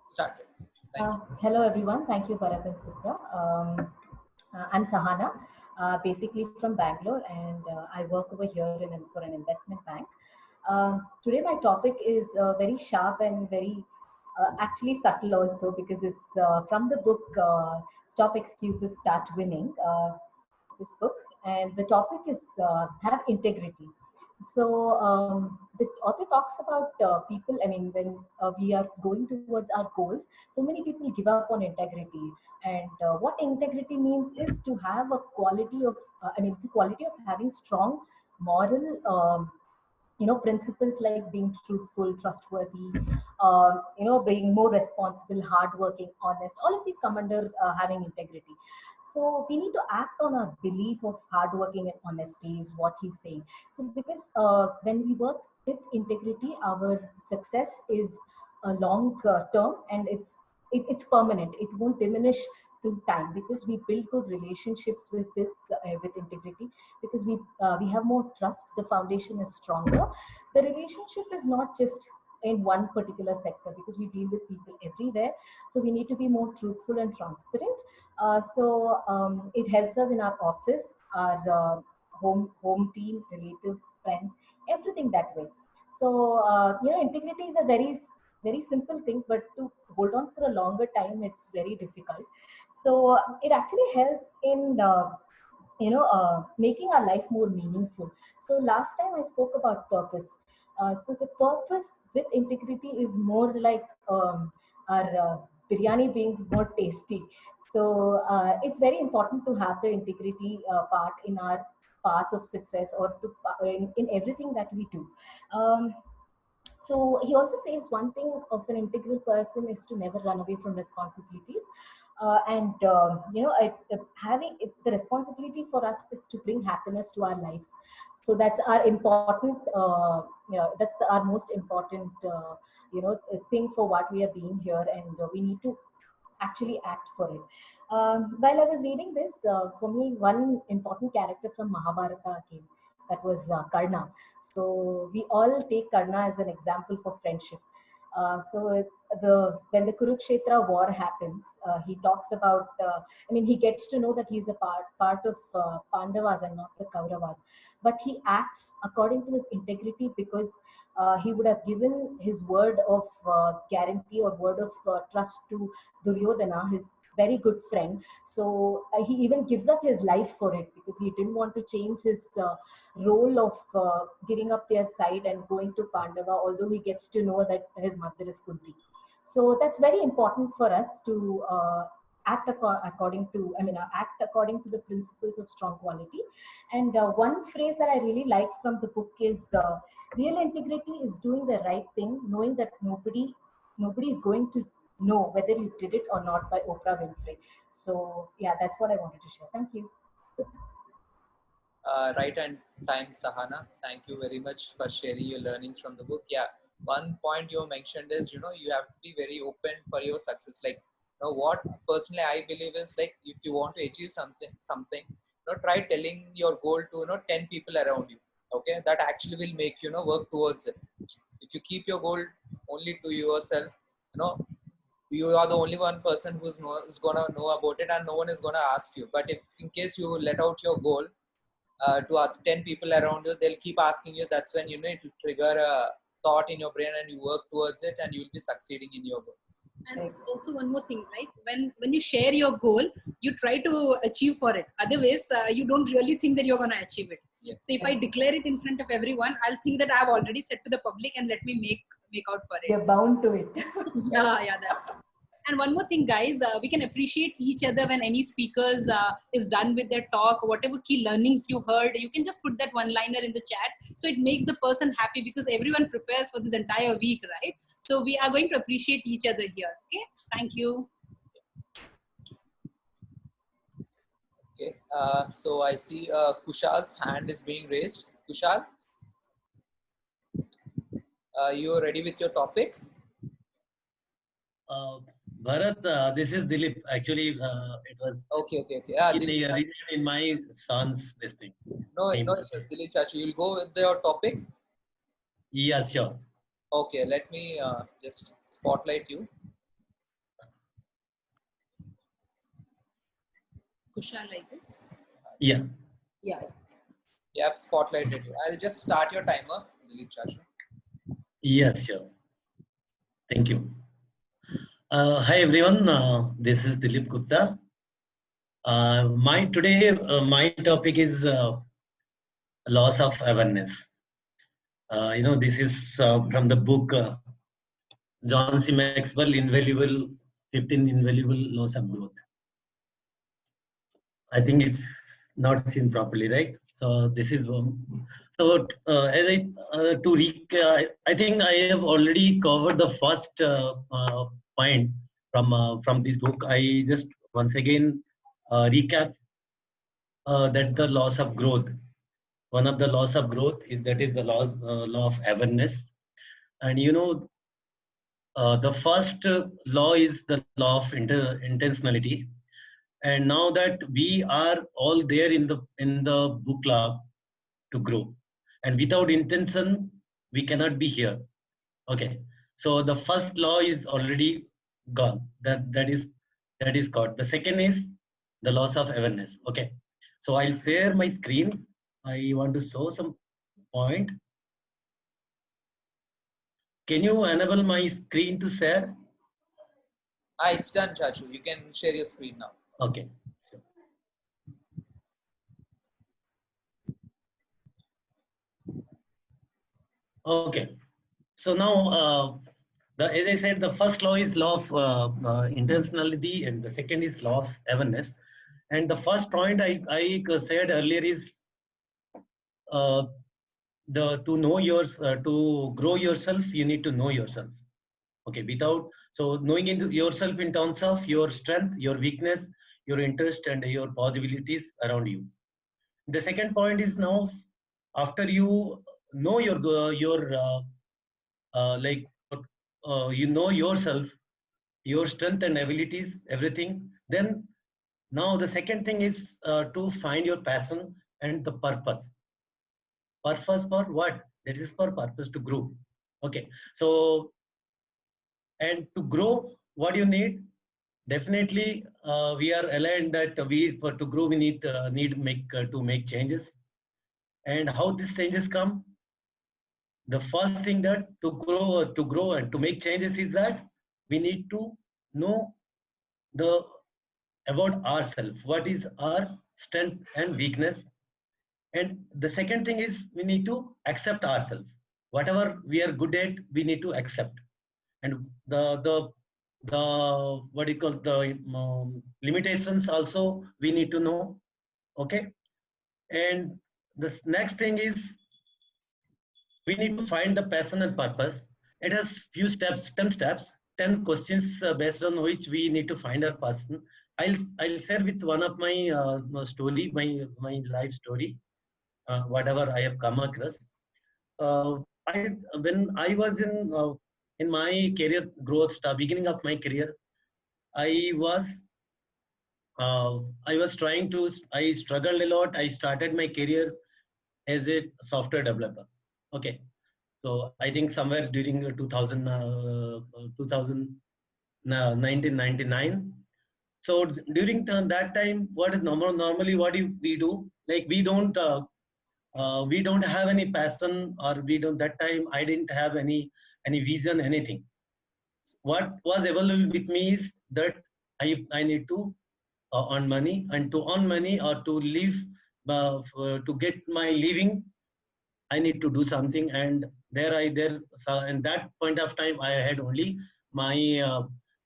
started. Thank you. Hello everyone, thank you Bharat and Sitra. I'm Sahana, basically from Bangalore, and I work over here for an investment bank. Today my topic is very sharp and very actually subtle also, because it's from the book Stop Excuses, Start Winning, this book, and the topic is have integrity. So the author talks about people. I mean, when we are going towards our goals, so many people give up on integrity. And what integrity means is to have a quality of, it's a quality of having strong moral, principles like being truthful, trustworthy, being more responsible, hardworking, honest. All of these come under having integrity. So we need to act on our belief of hardworking and honesty is what he's saying. So because when we work with integrity, our success is a long term, and it's permanent. It won't diminish through time, because we build good relationships with this with integrity, because we have more trust. The foundation is stronger. The relationship is not just in one particular sector, because we deal with people everywhere. So we need to be more truthful and transparent. It helps us in our office, our home team, relatives, friends, everything that way. So integrity is a very simple thing, but to hold on for a longer time, it's very difficult. So it actually helps in making our life more meaningful. So last time I spoke about purpose. So the purpose with integrity is more like our biryani being more tasty. So it's very important to have the integrity part in our path of success, or in everything that we do. Um, so he also says one thing of an integral person is to never run away from responsibilities. And having the responsibility for us is to bring happiness to our lives. So that's our important, our most important, thing for what we are being here, and we need to actually act for it. While I was reading this, for me, one important character from Mahabharata came. That was Karna. So we all take Karna as an example for friendship. When the Kurukshetra war happens, he talks about. He gets to know that he's a part of Pandavas and not the Kauravas, but he acts according to his integrity, because he would have given his word of guarantee, or word of trust to Duryodhana, his very good friend. So he even gives up his life for it, because he didn't want to change his role of giving up their side and going to Pandava, although he gets to know that his mother is Kunti. So that's very important for us to act according to the principles of strong quality. And one phrase that I really like from the book is real integrity is doing the right thing, knowing that nobody is going to know whether you did it or not, by Oprah Winfrey. So yeah, that's what I wanted to share. Thank you. Right on time, Sahana. Thank you very much for sharing your learnings from the book. Yeah, one point you mentioned is, you have to be very open for your success. Like, what personally I believe is, like, if you want to achieve something, try telling your goal to, 10 people around you. Okay, that actually will make, work towards it. If you keep your goal only to yourself, you know, you are the only one person is gonna know about it, and no one is gonna ask you. But if in case you let out your goal to 10 people around you, they'll keep asking you. That's when it will trigger a thought in your brain, and you work towards it, and you'll be succeeding in your goal. And also one more thing, right? When you share your goal, you try to achieve for it. Otherwise, you don't really think that you're going to achieve it. Yeah. So if I declare it in front of everyone, I'll think that I've already said to the public, and let me make out for it. You're bound to it. Yeah, that's it. And one more thing, guys, we can appreciate each other when any speakers is done with their talk. Whatever key learnings you heard, you can just put that one-liner in the chat. So it makes the person happy, because everyone prepares for this entire week, right? So we are going to appreciate each other here. Okay, thank you. Okay, so I see Kushal's hand is being raised. Kushal, you are ready with your topic? Bharat, this is Dilip. Actually, it was okay. in my son's this thing. No, it's just Dilip Chachi. You'll go with your topic? Yes, sure. Okay, let me just spotlight you. Kushal, I guess. Yeah. Yeah. You have spotlighted you. I'll just start your timer, Dilip Chashu. Yes, sure. Thank you. Hi everyone. This is Dilip Gupta. My topic is loss of awareness. This is from the book John C. Maxwell, Invaluable 15 Invaluable Laws of Growth. I think it's not seen properly, right? So this is so as I think I have already covered the first point from this book. I just once again recap that the loss of growth. One of the laws of growth is the law of awareness, and the first law is the law of intentionality. And now that we are all there in the book club to grow, and without intention we cannot be here. Okay, so the first law is already gone. That is caught. The second is the loss of awareness. Okay, so I'll share my screen. I want to show some point. Can you enable my screen to share? It's done, Chachu. You can share your screen now. Okay. Okay. So now, as I said, the first law is law of intentionality, and the second is law of awareness. And the first point I said earlier is to grow yourself, you need to know yourself. Okay, knowing yourself in terms of your strength, your weakness, your interest, and your possibilities around you. The second point is now, after you know you know yourself, your strength and abilities, everything, then now the second thing is to find your passion and the purpose. Purpose for what? That is for purpose to grow. Okay, so and to grow, what do you need? Definitely, we are aligned that to grow we need to make changes. And how these changes come? The first thing that to grow and to make changes is that we need to know about ourselves. What is our strength and weakness? And the second thing is we need to accept ourselves. Whatever we are good at, we need to accept. And the what do you call the limitations also we need to know. Okay. And the next thing is we need to find the passion and purpose. It has few steps, 10 steps, 10 questions based on which we need to find our person. I'll share with one of my story, my life story, whatever I have come across. When I was in my career growth, beginning of my career, I was I struggled a lot. I started my career as a software developer. Okay. So I think somewhere during 1999. So during that time, what is normally what we do? Like we don't have any passion, or we don't. That time I didn't have any vision, anything. What was available with me is that I need to earn money, and to earn money or to live to get my living, I need to do something. And so in that point of time I had only my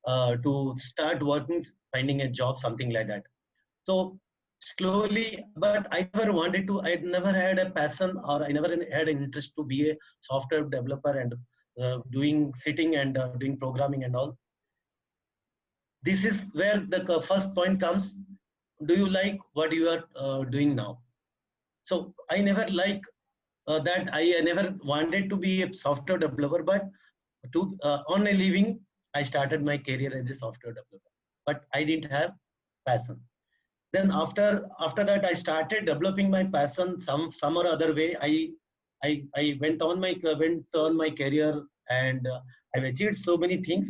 to start working, finding a job, something like that. So slowly, but I never had a passion, or I never had an interest to be a software developer and sitting and doing programming and all. This is where the first point comes. Do you like what you are doing now? So I never that I never wanted to be a software developer, but to on a living, I started my career as a software developer, but I didn't have passion. Then after that, I started developing my passion some or other way. I went on my career, and I've achieved so many things.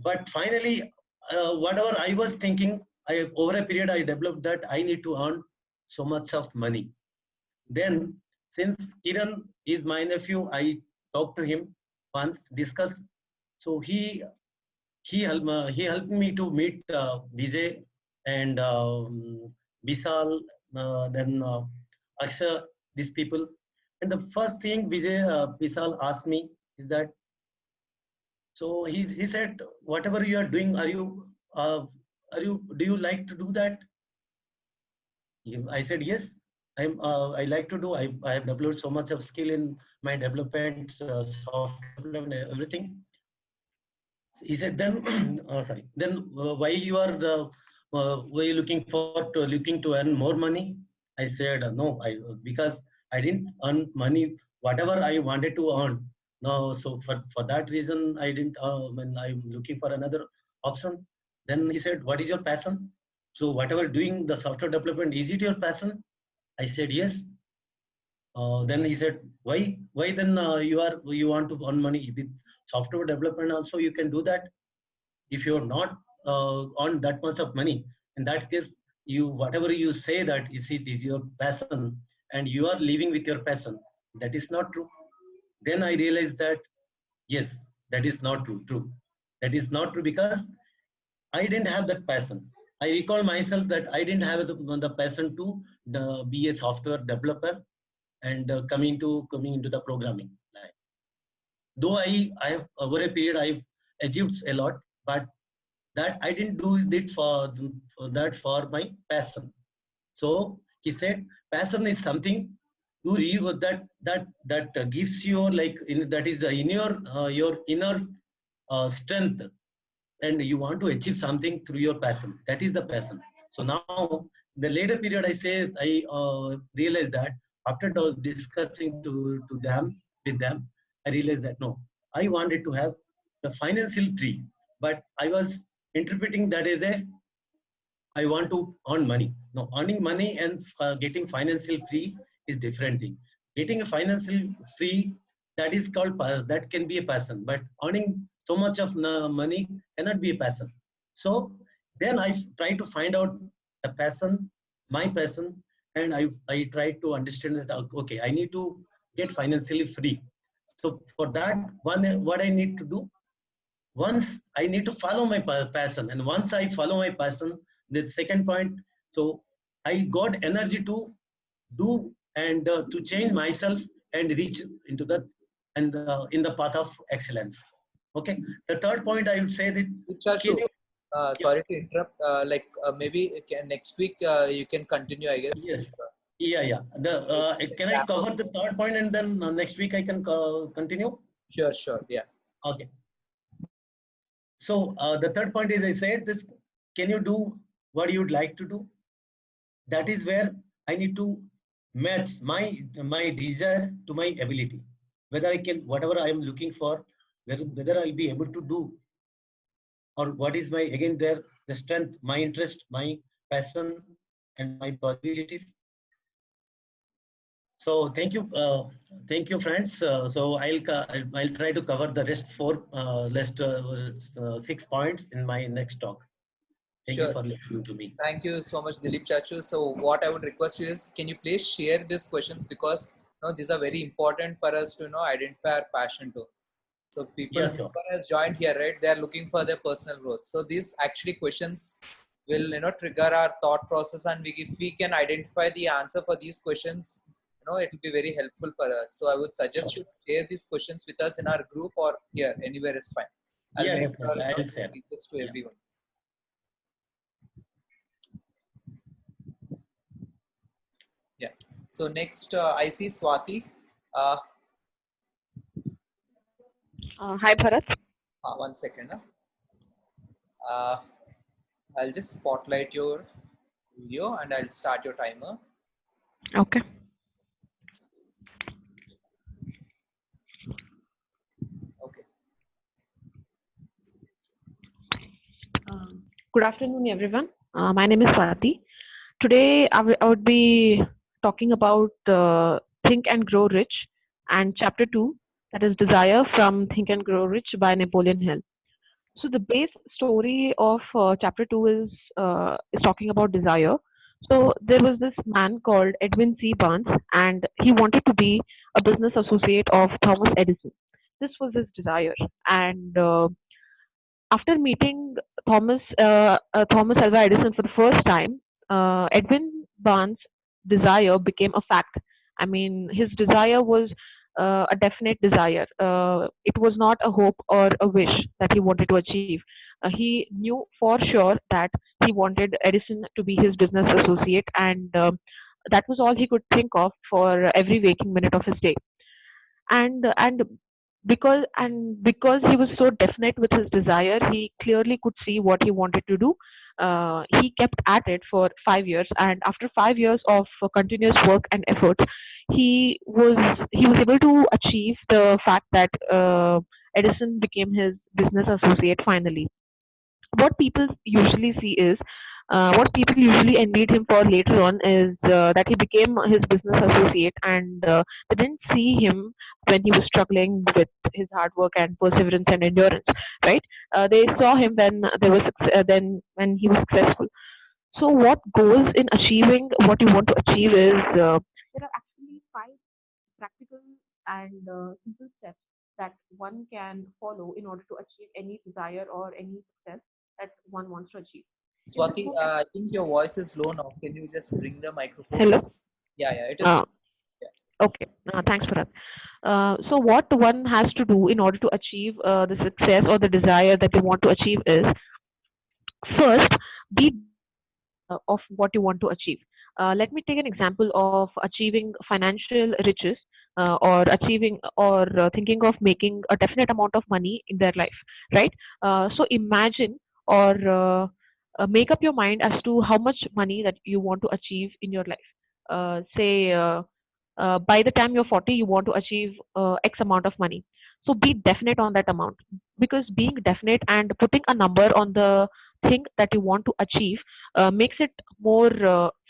But finally, whatever I was thinking, over a period, I developed that I need to earn so much of money. Then, since Kiran is my nephew, I talked to him once, discussed. So he helped me to meet Vijay and Bisal, then Aksha, these people. And the first thing Vijay Bisal asked me is that, so he said, whatever you are doing, do you like to do that? I said, yes, I like to do. I have developed so much of skill in my development, software development, everything. He said, then, sorry, then why you looking to earn more money? I said, no, because I didn't earn money, whatever I wanted to earn. No, so for that reason, I didn't, when I'm looking for another option. Then he said, what is your passion? So whatever doing the software development, is it your passion? I said, yes. Then he said, why then you want to earn money with software development also? You can do that. If you're not on that much of money, in that case, whatever you say that it is your passion and you are living with your passion, that is not true. Then I realized that yes, that is not true. That is not true because I didn't have that passion. I recall myself that I didn't have the passion to be a software developer and coming into the programming line. Though I have over a period I've achieved a lot, but that I didn't do it for my passion. So he said, passion is something that gives you that is in your inner strength, and you want to achieve something through your passion. That is the passion. So now, the later period, I realized that after discussing with them, I realized that no, I wanted to have the financial free, but I was interpreting that as I want to earn money. No, earning money and getting financial free is different thing. Getting a financial free, that is called that can be a passion, but earning so much of money cannot be a passion. So then I try to find out the passion, my passion, and I try to understand that okay, I need to get financially free. So for that, what I need to do, once I need to follow my passion, and once I follow my passion, the second point, so I got energy to do and to change myself and reach into the and in the path of excellence. Okay. The third point I would say that Chachu, yeah. sorry to interrupt. Maybe next week you can continue, I guess. Yes. Yeah. Can I cover the third point and then next week I can continue? Sure. Yeah. Okay. So the third point is I said this: can you do what you would like to do? That is where I need to match my desire to my ability. Whether I can, whatever I am looking for, whether I'll be able to do, or what is my the strength, my interest, my passion, and my possibilities. So thank you, friends. So I'll try to cover the rest 6 points in my next talk. Thank you for listening to me. Thank you so much, Dilip Chachu. So what I would request you is, can you please share these questions, because these are very important for us to identify our passion too. So people who has joined here, right? They are looking for their personal growth. So these actually questions will trigger our thought process, and if we can identify the answer for these questions, it will be very helpful for us. So I would suggest you share these questions with us in our group or here, anywhere is fine. I'll make sure I'll share this to everyone. Yeah. So next, I see Swati. Hi, Bharat. One second. I'll just spotlight your video and I'll start your timer. Okay. Okay. Good afternoon, everyone. My name is Swati. Today, I would be talking about Think and Grow Rich and Chapter 2, that is Desire from Think and Grow Rich by Napoleon Hill. So the base story of chapter 2 is talking about desire. So there was this man called Edwin C. Barnes, and he wanted to be a business associate of Thomas Edison. This was his desire, and after meeting Thomas Alva Edison for the first time, Edwin Barnes' desire became a fact. I mean, his desire was a definite desire. It was not a hope or a wish that he wanted to achieve. He knew for sure that he wanted Edison to be his business associate, and that was all he could think of for every waking minute of his day. And because he was so definite with his desire, he clearly could see what he wanted to do. He kept at it for 5 years, and after 5 years of continuous work and effort, he was able to achieve the fact that Edison became his business associate finally. What people usually see is what people usually envied him for later on is that he became his business associate, and they didn't see him when he was struggling with his hard work and perseverance and endurance, right? They saw him then when he was successful. So what goes in achieving what you want to achieve is there are actually five practical and simple steps that one can follow in order to achieve any desire or any success that one wants to achieve. In this Swati, book, I think your voice is low now. Can you just bring the microphone? hello. Yeah, it is. Uh, Yeah. okay. Thanks for that. So what one has to do in order to achieve the success or the desire that you want to achieve is first be of what you want to achieve. Let me take an example of achieving financial riches or achieving or thinking of making a definite amount of money in their life, right? So imagine or make up your mind as to how much money that you want to achieve in your life. Say by the time you're 40, you want to achieve X amount of money. So be definite on that amount, because being definite and putting a number on the thing that you want to achieve makes it more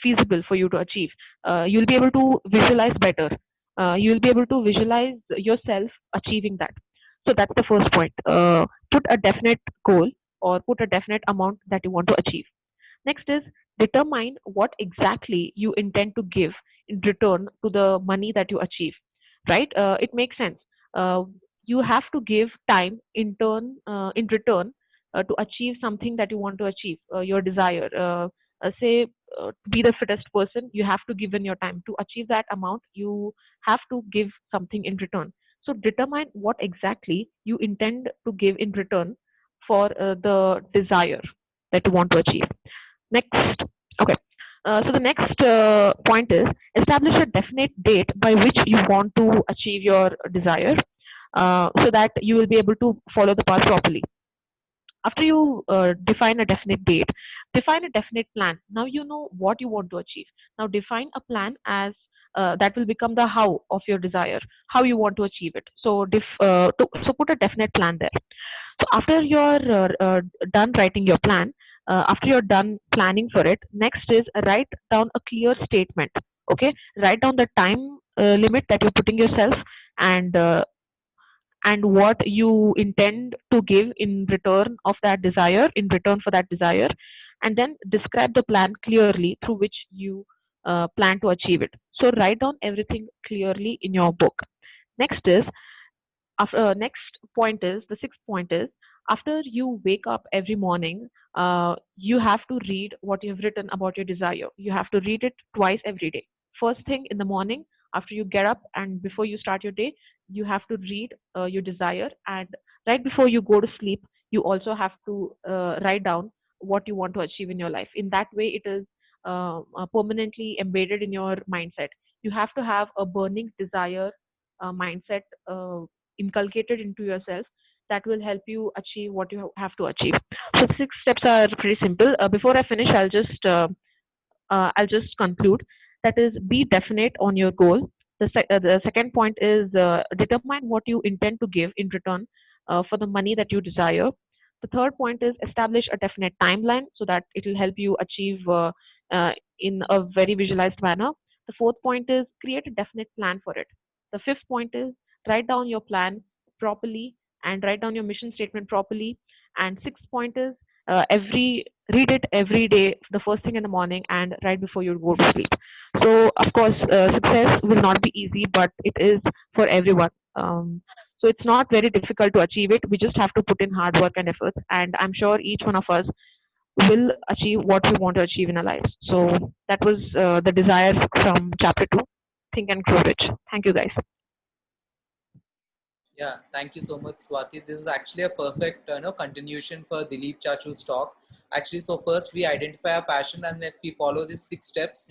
feasible for you to achieve. You'll be able to visualize better. You'll be able to visualize yourself achieving that. So that's the first point. Put a definite goal or put a definite amount that you want to achieve. Next is determine what exactly you intend to give in return to the money that you achieve. Right? It makes sense. Uh, you have to give time in return to achieve something that you want to achieve, your desire. Say to be the fittest person, you have to give in your time. To achieve that amount, you have to give something in return. So determine what exactly you intend to give in return for the desire that you want to achieve. Next, okay. So the next point is establish a definite date by which you want to achieve your desire, so that you will be able to follow the path properly. After you define a definite date, define a definite plan. Now you know what you want to achieve. Now define a plan as that will become the how of your desire, how you want to achieve it. So put a definite plan there. So after you're done writing your plan, after you're done planning for it, next is write down a clear statement. Okay, write down the time limit that you're putting yourself, and what you intend to give in return of that desire, in return for that desire, and then describe the plan clearly through which you plan to achieve it. So write down everything clearly in your book. Next is next point is the sixth point is after you wake up every morning, you have to read what you've written about your desire. You have to read it twice every day. First thing in the morning, after you get up and before you start your day, you have to read your desire, and right before you go to sleep, you also have to write down what you want to achieve in your life. In that way, it is permanently embedded in your mindset. You have to have a burning desire mindset inculcated into yourself that will help you achieve what you have to achieve. So the six steps are pretty simple. Before I finish, I'll just conclude. That is, be definite on your goal. The second point is determine what you intend to give in return for the money that you desire. The third point is establish a definite timeline so that it will help you achieve in a very visualized manner. The fourth point is create a definite plan for it. The fifth point is write down your plan properly and write down your mission statement properly. And sixth point is read it every day, the first thing in the morning and right before you go to sleep. So of course, success will not be easy, but it is for everyone. So it's not very difficult to achieve it. We just have to put in hard work and effort, and I'm sure each one of us will achieve what we want to achieve in our lives. So that was the desire from chapter 2, Think and Grow Rich. Thank you, guys. Yeah, thank you so much, Swati. This is actually a perfect continuation for Dilip Chachu's talk. Actually, so first we identify our passion, and if we follow these 6 steps,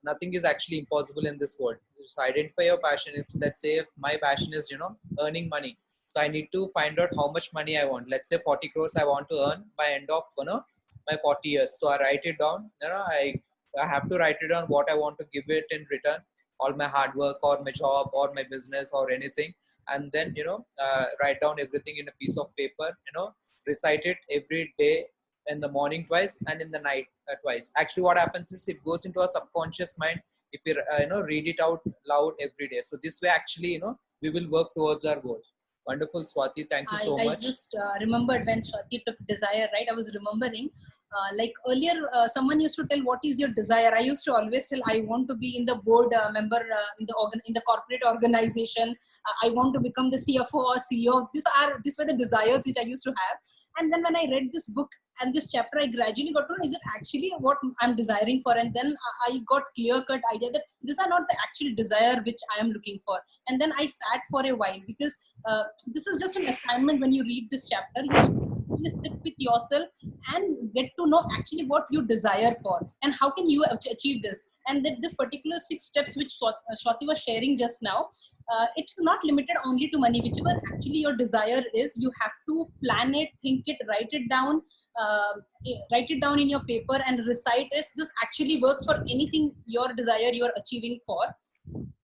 nothing is actually impossible in this world. So identify your passion. If let's say if my passion is earning money, so I need to find out how much money I want. Let's say 40 crores I want to earn by end of my 40 years. So I write it down. I have to write it down what I want to give it in return, all my hard work or my job or my business or anything, and then write down everything in a piece of paper, recite it every day, in the morning twice and in the night twice. Actually what happens is it goes into our subconscious mind if we read it out loud every day. So this way actually we will work towards our goal. Wonderful, Swati, thank you so I much. just remembered when Swati took desire, right? I was remembering, like earlier, someone used to tell, "What is your desire?" I used to always tell, "I want to be in the board member in the corporate organization. I want to become the CFO or CEO." These were the desires which I used to have. And then when I read this book and this chapter, I gradually got to know, is it actually what I'm desiring for? And then I got clear-cut idea that these are not the actual desire which I am looking for. And then I sat for a while, because this is just an assignment. When you read this chapter, you sit with yourself and get to know actually what you desire for and how can you achieve this. And that this particular 6 steps which Swati was sharing just now, it's not limited only to money. Whichever actually your desire is, you have to plan it, think it, write it down in your paper and recite it. This actually works for anything your desire you are achieving for.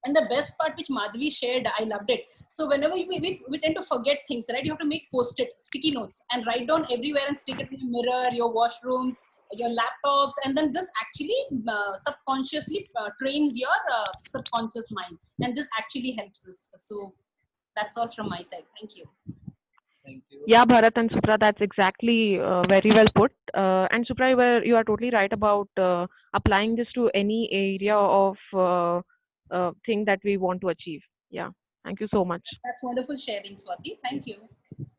And the best part which Madhavi shared, I loved it. So whenever we tend to forget things, right? You have to make post-it, sticky notes, and write down everywhere and stick it in your mirror, your washrooms, your laptops, and then this actually subconsciously trains your subconscious mind, and this actually helps us. So that's all from my side. Thank you. Thank you. Yeah, Bharat and Supra, that's exactly very well put. And Supra, you are totally right about applying this to any area of thing that we want to achieve. Yeah, thank you so much. That's wonderful sharing, Swati. Thank you.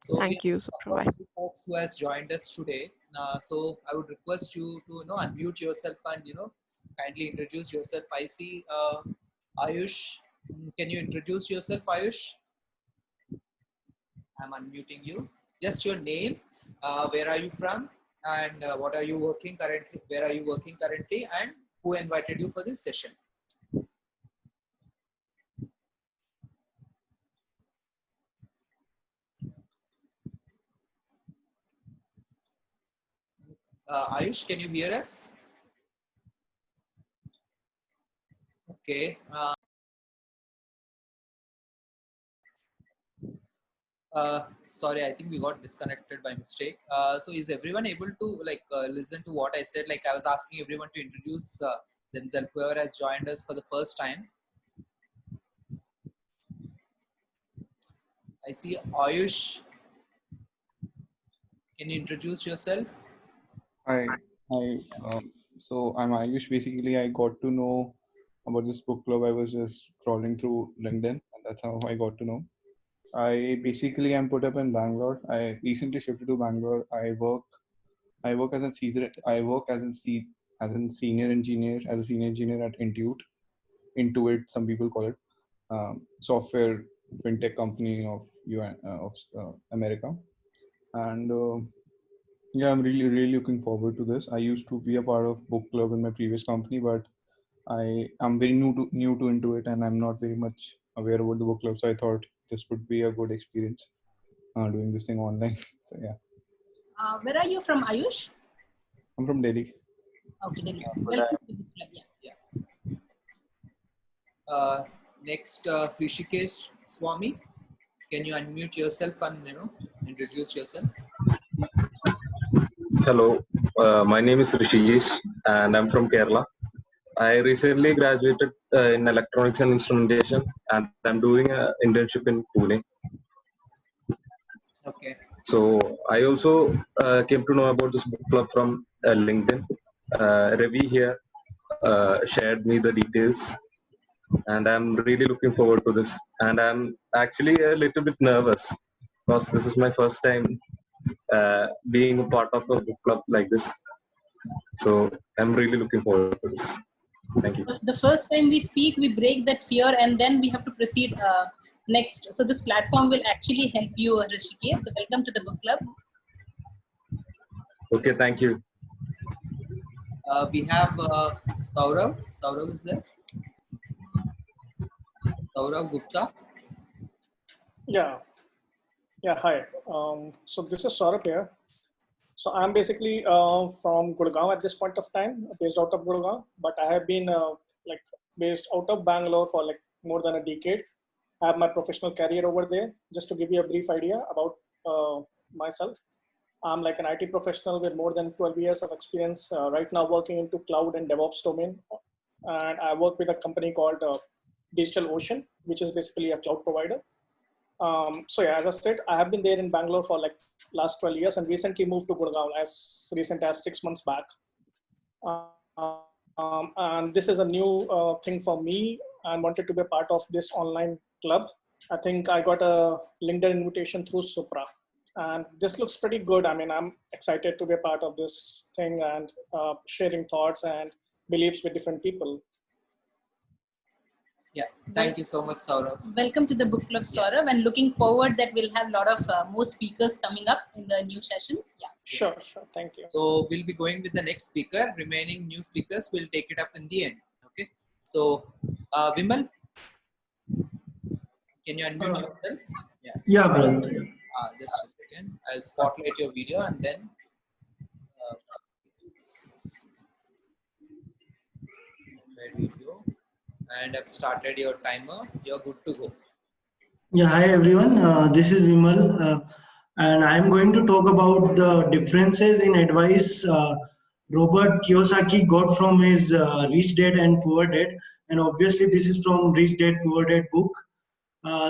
So Thank we you, have a Supra. couple of new folks who has joined us today. So I would request you to unmute yourself and kindly introduce yourself. I see Ayush. Can you introduce yourself, Ayush? I'm unmuting you. Just your name, where are you from, and what are you working currently? Where are you working currently, and who invited you for this session? Ayush, can you hear us? Okay. Sorry, I think we got disconnected by mistake. So is everyone able to listen to what I said? Like I was asking everyone to introduce themselves, whoever has joined us for the first time. I see Ayush. Can you introduce yourself? Hi, hi. So I'm Ayush. Basically, I got to know about this book club. I was just scrolling through LinkedIn, and that's how I got to know. I basically am put up in Bangalore. I recently shifted to Bangalore. I work as a senior. I work as as a senior engineer at Intuit. Some people call it software fintech company of America, and yeah, I'm really looking forward to this. I used to be a part of book club in my previous company, but I am very new to into it, and I'm not very much aware about the book club. So I thought this would be a good experience doing this thing online. So yeah, Where are you from, Ayush? I'm from Delhi. Okay, Delhi. But Welcome to the club. Yeah. Next, Rishikesh Swami. Can you unmute yourself and introduce yourself? Hello, my name is Rishikesh and I'm from Kerala. I recently graduated in electronics and instrumentation and I'm doing an internship in Pune. Okay. So I also came to know about this book club from LinkedIn. Ravi here shared me the details, and I'm really looking forward to this. And I'm actually a little bit nervous because this is my first time being a part of a book club like this. So I'm really looking forward to this. Thank you. The first time we speak, we break that fear, and then we have to proceed next. So this platform will actually help you, Rishikesh. So welcome to the book club. Okay, thank you. We have Saurav. Saurav is there? Saurav Gupta. Yeah. Yeah, hi. So this is Saurabh here. So I'm basically from Gurgaon at this point of time, based out of Gurgaon, but I have been based out of Bangalore for like more than a decade. I have my professional career over there. Just to give you a brief idea about myself, I'm like an IT professional with more than 12 years of experience right now working into cloud and DevOps domain. And I work with a company called DigitalOcean, which is basically a cloud provider. So yeah, as I said, I have been there in Bangalore for like last 12 years and recently moved to Gurgaon as recent as 6 months back. And this is a new thing for me and wanted to be a part of this online club. I think I got a LinkedIn invitation through Supra, and this looks pretty good. I mean, I'm excited to be a part of this thing and sharing thoughts and beliefs with different people. Yeah, thank you so much, Saurav. Welcome to the book club, Saurav, and looking forward that we'll have a lot of more speakers coming up in the new sessions. Yeah. Sure, thank you. So we'll be going with the next speaker. Remaining new speakers, we'll take it up in the end. Okay. So Vimal, can you unmute yourself? Yeah, Bharat. Just a second. I'll spotlight your video and then. Video. And I've started your timer. You're good to go. Yeah, hi everyone. This is Vimal, and I'm going to talk about the differences in advice Robert Kiyosaki got from his Rich Dad and Poor Dad, and obviously this is from Rich Dad Poor Dad book.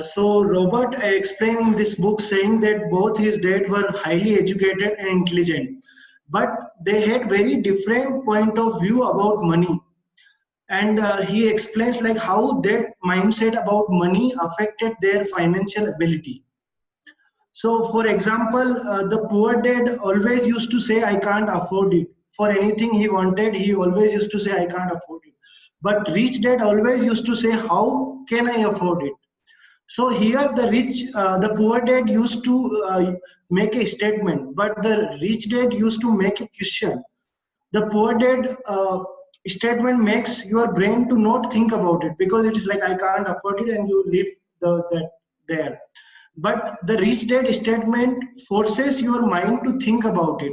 So Robert explained in this book saying that both his dad were highly educated and intelligent, but they had very different point of view about money. And he explains like how that mindset about money affected their financial ability. So for example, the poor dad always used to say, I can't afford it. For anything he wanted, he always used to say, I can't afford it. But rich dad always used to say, how can I afford it? So here the poor dad used to make a statement, but the rich dad used to make a question. The poor dad statement makes your brain to not think about it because it is like I can't afford it and you leave that there. But the rich dad statement forces your mind to think about it,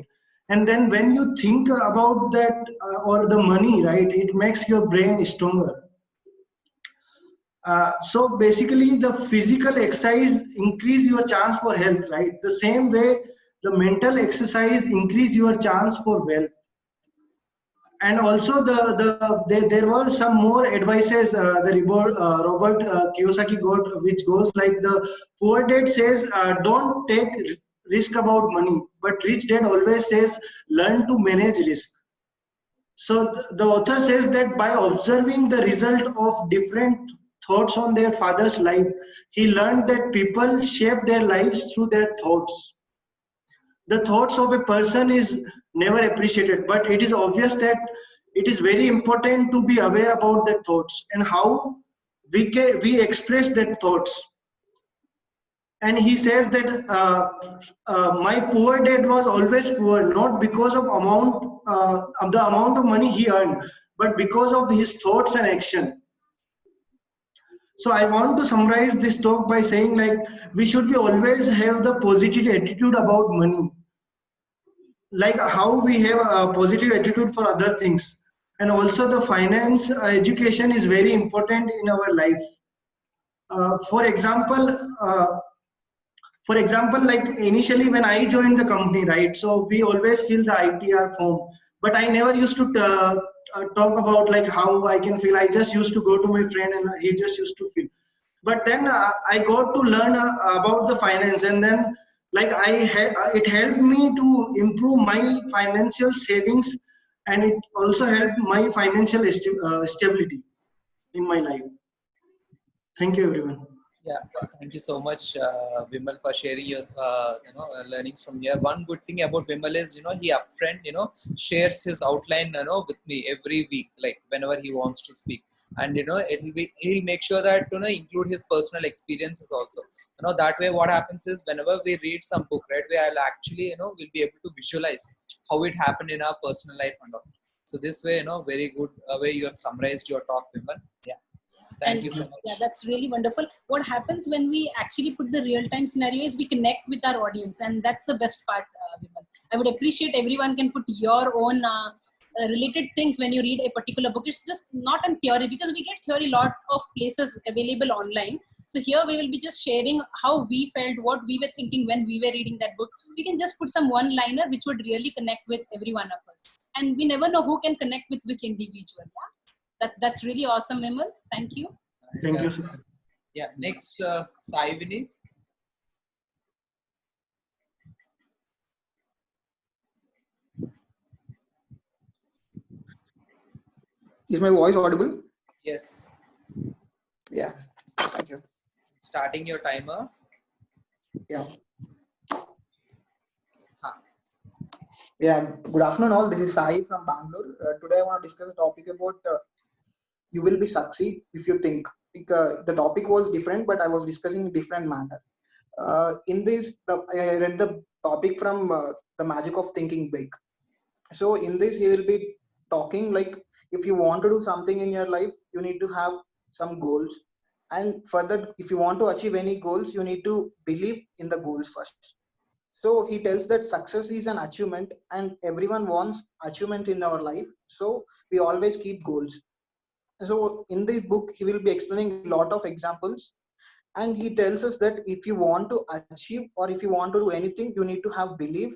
and then when you think about that or the money, right, it makes your brain stronger. So basically the physical exercise increase your chance for health, right? The same way the mental exercise increase your chance for wealth. And also there were some more advices Robert Kiyosaki got, which goes like the poor dad says don't take risk about money, but rich dad always says learn to manage risk. So the author says that by observing the result of different thoughts on their father's life, he learned that people shape their lives through their thoughts. The thoughts of a person is never appreciated, but it is obvious that it is very important to be aware about their thoughts and how we express their thoughts. And he says that my poor dad was always poor, not because of the amount of money he earned, but because of his thoughts and action. So I want to summarize this talk by saying like we should be always have the positive attitude about money, like how we have a positive attitude for other things. And also the finance education is very important in our life. For example, like initially when I joined the company, right, so we always fill the ITR form, but I never used to talk about like how I can feel. I just used to go to my friend and he just used to feel. But then I got to learn about the finance, and then Like it helped me to improve my financial savings, and it also helped my financial stability in my life. Thank you, everyone. Yeah, thank you so much, Vimal, for sharing your learnings from here. One good thing about Vimal is he upfront shares his outline with me every week, like whenever he wants to speak, and he'll make sure that include his personal experiences also. That way what happens is whenever we read some book, right, we will actually we'll be able to visualize how it happened in our personal life and all. So this way very good way you have summarized your talk, Vimal. Yeah. Thank And you so much. yeah, that's really wonderful. What happens when we actually put the real-time scenario is we connect with our audience, and that's the best part, Vimal. I would appreciate everyone can put your own related things when you read a particular book. It's just not in theory, because we get theory lot of places available online. So here we will be just sharing how we felt, what we were thinking when we were reading that book. We can just put some one-liner which would really connect with every one of us. And we never know who can connect with which individual. Yeah? That's really awesome, Vimal. Thank you. Thank you, sir. Yeah, next, Sai Vineet. Is my voice audible? Yes. Yeah. Thank you. Starting your timer. Yeah. Huh. Yeah. Good afternoon, all. This is Sai from Bangalore. Today, I want to discuss a topic about you will be succeed if you think. The topic was different, but I was discussing in different manner. In this, I read the topic from The Magic of Thinking Big. So in this, he will be talking like if you want to do something in your life, you need to have some goals. And further, if you want to achieve any goals, you need to believe in the goals first. So he tells that success is an achievement, and everyone wants achievement in our life. So we always keep goals. So in the book, he will be explaining a lot of examples, and he tells us that if you want to achieve or if you want to do anything, you need to have belief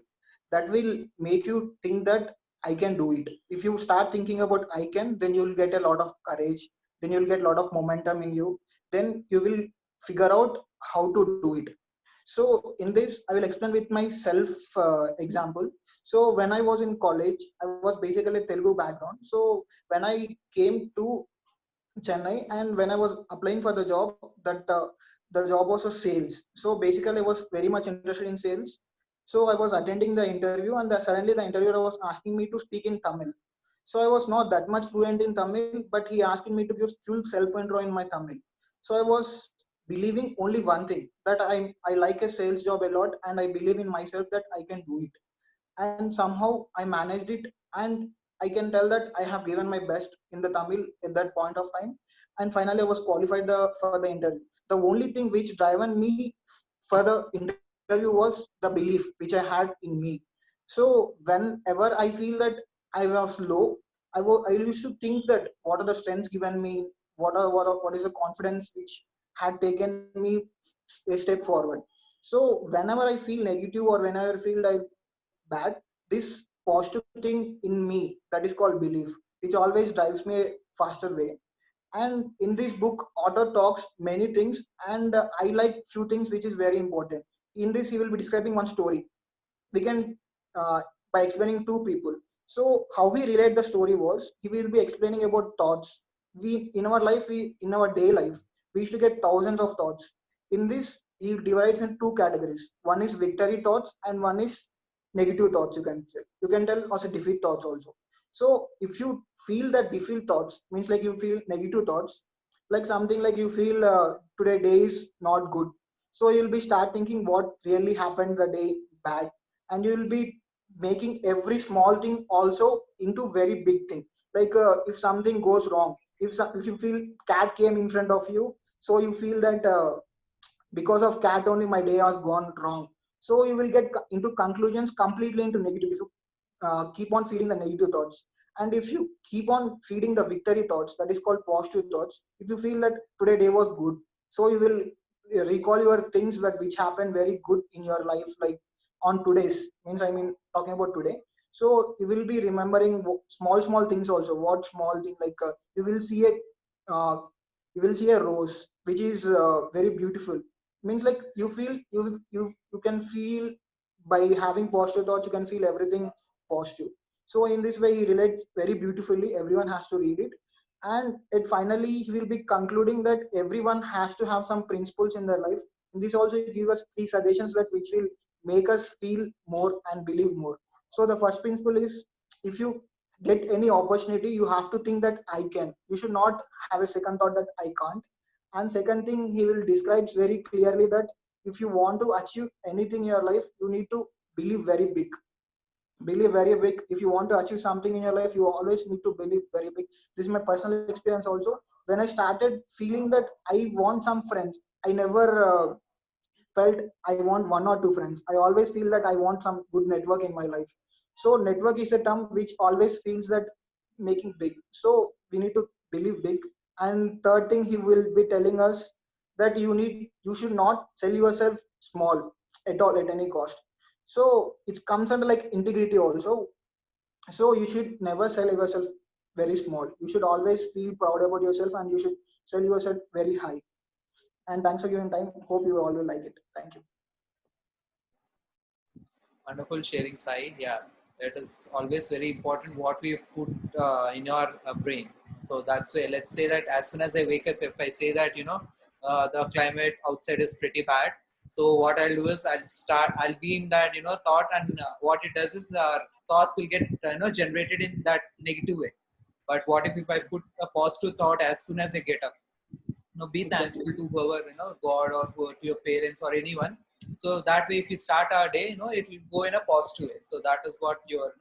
that will make you think that I can do it. If you start thinking about I can, then you'll get a lot of courage, then you'll get a lot of momentum in you, then you will figure out how to do it. So in this, I will explain with my self example. So when I was in college, I was basically Telugu background. So when I came to Chennai, and when I was applying for the job, that the job was a sales. So basically, I was very much interested in sales. So I was attending the interview, and suddenly the interviewer was asking me to speak in Tamil. So I was not that much fluent in Tamil, but he asked me to give full self intro in my Tamil. So I was believing only one thing, that I like a sales job a lot, and I believe in myself that I can do it. And somehow I managed it, and I can tell that I have given my best in the Tamil at that point of time, and finally I was qualified for the interview. The only thing which driven me for the interview was the belief which I had in me. So whenever I feel that I was low, I used to think that what are the strengths given me, what is the confidence which had taken me a step forward. So whenever I feel negative or whenever I feel like bad, this positive thing in me, that is called belief, which always drives me a faster way. And in this book, author talks many things, and I like few things which is very important. In this, he will be describing one story. We can by explaining two people. So how we relate the story was, he will be explaining about thoughts. We in our life, we in our day life, we used to get thousands of thoughts. In this, he divides in two categories. One is victory thoughts, and one is negative thoughts. You can tell also defeat thoughts also. So if you feel that defeat thoughts means like you feel negative thoughts, like something like you feel today day is not good, so you'll be start thinking what really happened the day bad, and you will be making every small thing also into very big thing. Like if something goes wrong, if you feel cat came in front of you, so you feel that because of cat only my day has gone wrong. So you will get into conclusions completely into negative if you keep on feeding the negative thoughts. And if you keep on feeding the victory thoughts, that is called positive thoughts, if you feel that today day was good, so you will recall your things that which happened very good in your life, like on today's means I mean talking about today. So you will be remembering small things also. What small thing, like uh, you will see a rose which is very beautiful. means like you can feel by having positive thoughts, you can feel everything positive. So in this way he relates very beautifully. Everyone has to read it. And it finally he will be concluding that everyone has to have some principles in their life. And this also give us 3 suggestions that which will make us feel more and believe more. So the first principle is, if you get any opportunity, you have to think that I can. You should not have a second thought that I can't. And second thing, he will describes very clearly that if you want to achieve anything in your life, you need to believe very big. Believe very big. If you want to achieve something in your life, you always need to believe very big. This is my personal experience also. When I started feeling that I want some friends, I never felt I want 1 or 2 friends. I always feel that I want some good network in my life. So network is a term which always feels that making big. So we need to believe big. And third thing, he will be telling us that you should not sell yourself small at all at any cost. So it comes under like integrity also. So you should never sell yourself very small. You should always feel proud about yourself, and you should sell yourself very high. And thanks for giving time. Hope you all will like it. Thank you. Wonderful sharing, Sai. Yeah, it is always very important what we put in your brain. So that's why, let's say that as soon as I wake up, if I say that, the climate outside is pretty bad. So what I'll do is I'll be in that, thought, and what it does is thoughts will get, generated in that negative way. But what if I put a positive thought as soon as I get up? Be thankful to whoever, God, or to your parents or anyone. So that way, if we start our day, it will go in a positive way. So that is what your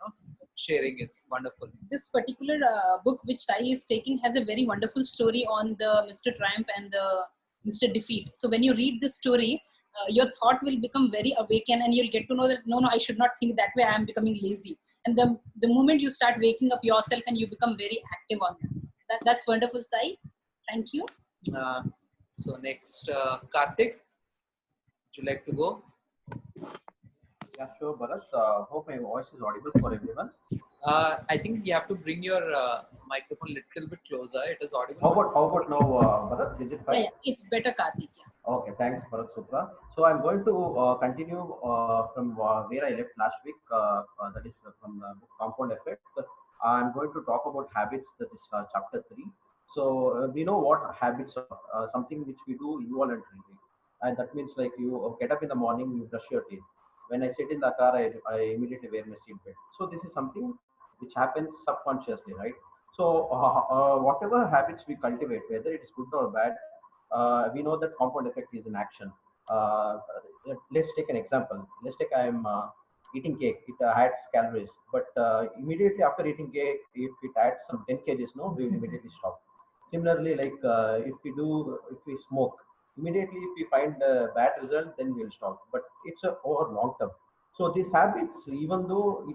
sharing is. Wonderful. This particular book which Sai is taking has a very wonderful story on the Mr. Triumph and the Mr. Defeat. So when you read this story, your thought will become very awakened, and you'll get to know that no, I should not think that way. I am becoming lazy. And the moment you start waking up yourself, and you become very active on that. That's wonderful, Sai. Thank you. So next, Karthik, would you like to go? Yeah, sure, Bharat. Hope my voice is audible for everyone. I think you have to bring your microphone a little bit closer. It is audible. How about now, Bharat? Is it fine? Yeah, it's better, Karthik. Yeah. Okay, thanks, Bharat Supra. So I'm going to continue from where I left last week. That is from the book Compound Effect. I'm going to talk about habits. That is chapter 3. So we know what habits are. Something which we do involuntarily, and that means like you get up in the morning, you brush your teeth. When I sit in the car, I immediately wear my seatbelt. So this is something which happens subconsciously, right? So whatever habits we cultivate, whether it is good or bad, we know that compound effect is in action. Let's take an example. Let's take I'm eating cake. It adds calories, but immediately after eating cake, if it adds some 10 kgs, no, we will immediately stop. Similarly, like if we smoke, immediately if we find a bad result, then we'll stop. But it's over long term. So these habits, even though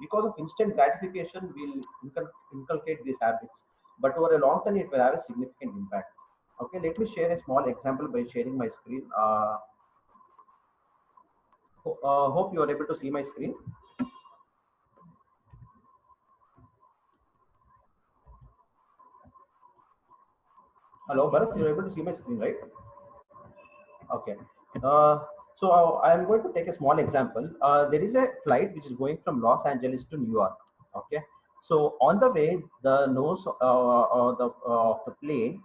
because of instant gratification, we'll inculcate these habits, but over a long term, it will have a significant impact. Okay, let me share a small example by sharing my screen. Hope you are able to see my screen. Hello, Bharat, you're able to see my screen, right? Okay. So I am going to take a small example. There is a flight which is going from Los Angeles to New York. Okay. So on the way, the nose of the plane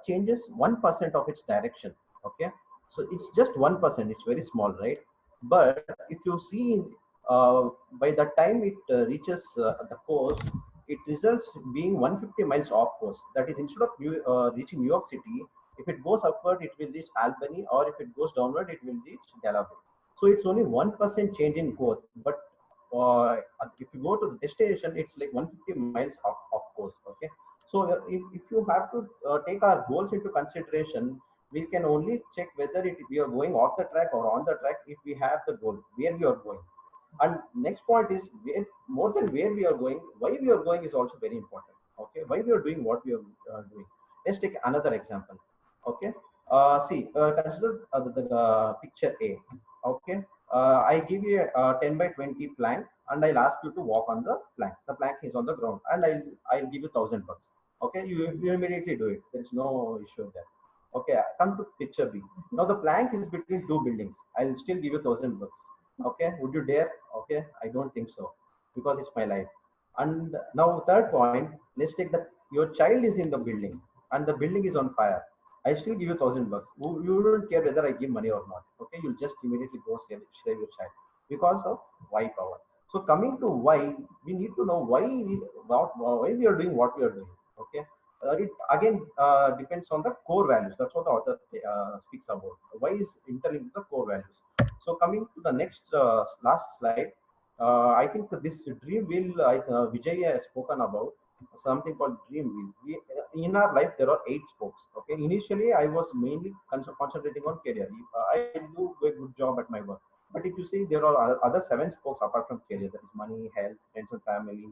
changes 1% of its direction. Okay. So it's just 1%. It's very small, right? But if you see, by the time it reaches the coast, it results being 150 miles off course. That is, instead of reaching New York City, if it goes upward, it will reach Albany, or if it goes downward, it will reach Delaware. So it's only 1% change in course. But if you go to the destination, it's like 150 miles off course. Okay. So if you have to take our goals into consideration, we can only check whether we are going off the track or on the track if we have the goal, where we are going. And next point is, more than where we are going, why we are going is also very important. Okay, why we are doing what we are doing. Let's take another example. Okay, consider the picture A. Okay, I give you a 10 by 20 plank, and I'll ask you to walk on the plank. The plank is on the ground, and I'll give you $1,000. Okay, you immediately do it. There is no issue there. Okay, come to picture B. Now the plank is between two buildings. I'll still give you 1,000 bucks. Okay, would you dare? Okay, I don't think so, because it's my life. And now third point, let's take that your child is in the building and the building is on fire. I still give you 1,000 bucks. You wouldn't care whether I give money or not. Okay, you'll just immediately go save your child because of why power. So coming to why, we need to know why we are doing what we are doing. Okay, it again depends on the core values. That's what the author speaks about. Why is interlinked with the core values. So coming to the next last slide, I think this dream wheel, Vijay has spoken about something called dream wheel. In our life, there are 8 spokes. Okay, initially I was mainly concentrating on career. I do a good job at my work, but if you see, there are other 7 spokes apart from career. That is money, health, friends and family,